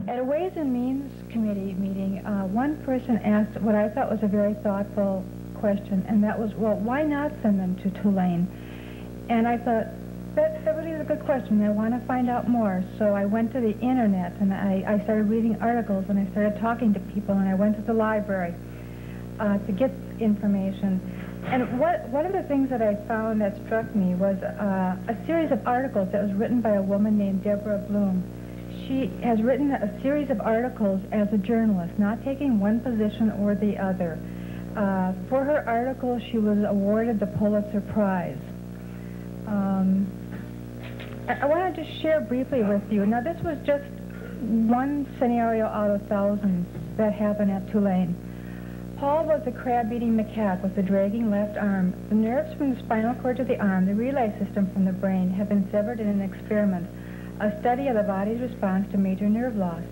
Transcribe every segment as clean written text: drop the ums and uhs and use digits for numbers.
At a Ways and Means Committee meeting, one person asked what I thought was a very thoughtful question, and that was, well, why not send them to Tulane? And I thought, that really is a good question. I want to find out more. So I went to the internet, and I started reading articles, and I started talking to people, and I went to the library to get information. And one of the things that I found that struck me was a series of articles that was written by a woman named Debra Blum. She has written a series of articles as a journalist, not taking one position or the other. For her article, she was awarded the Pulitzer Prize. I wanted to share briefly with you. Now, this was just one scenario out of thousands that happened at Tulane. Paul was a crab-eating macaque with a dragging left arm. The nerves from the spinal cord to the arm, the relay system from the brain, have been severed in an experiment, a study of the body's response to major nerve loss.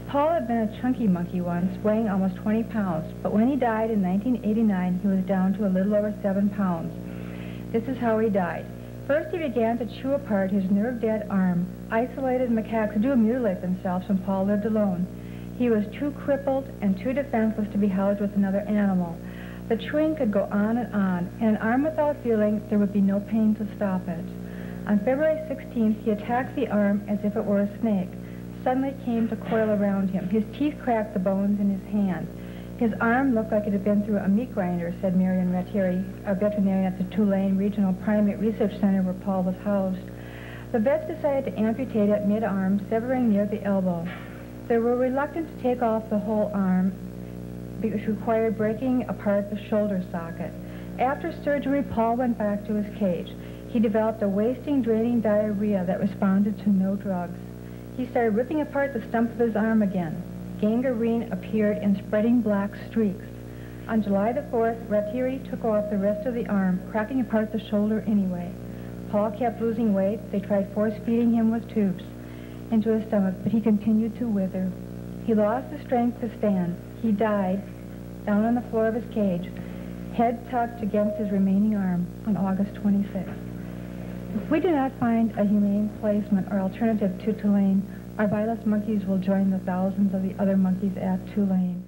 Paul had been a chunky monkey once, weighing almost 20 pounds, but when he died in 1989, he was down to a little over 7 pounds. This is how he died. First, he began to chew apart his nerve-dead arm. Isolated macaques do mutilate themselves, and Paul lived alone. He was too crippled and too defenseless to be housed with another animal. The chewing could go on. In an arm without feeling, there would be no pain to stop it. On February 16th, he attacked the arm as if it were a snake. Suddenly came to coil around him. His teeth cracked the bones in his hand. His arm looked like it had been through a meat grinder, said Marion Rattieri, a veterinarian at the Tulane Regional Primate Research Center where Paul was housed. The vets decided to amputate it mid-arm, severing near the elbow. They were reluctant to take off the whole arm, which required breaking apart the shoulder socket. After surgery, Paul went back to his cage. He developed a wasting, draining diarrhea that responded to no drugs. He started ripping apart the stump of his arm again. Gangrene appeared in spreading black streaks. On July the 4th, Rattieri took off the rest of the arm, cracking apart the shoulder anyway. Paul kept losing weight. They tried force-feeding him with tubes into his stomach, but he continued to wither. He lost the strength to stand. He died down on the floor of his cage, head tucked against his remaining arm on August 26th. If we do not find a humane placement or alternative to Tulane, our Vilas monkeys will join the thousands of the other monkeys at Tulane.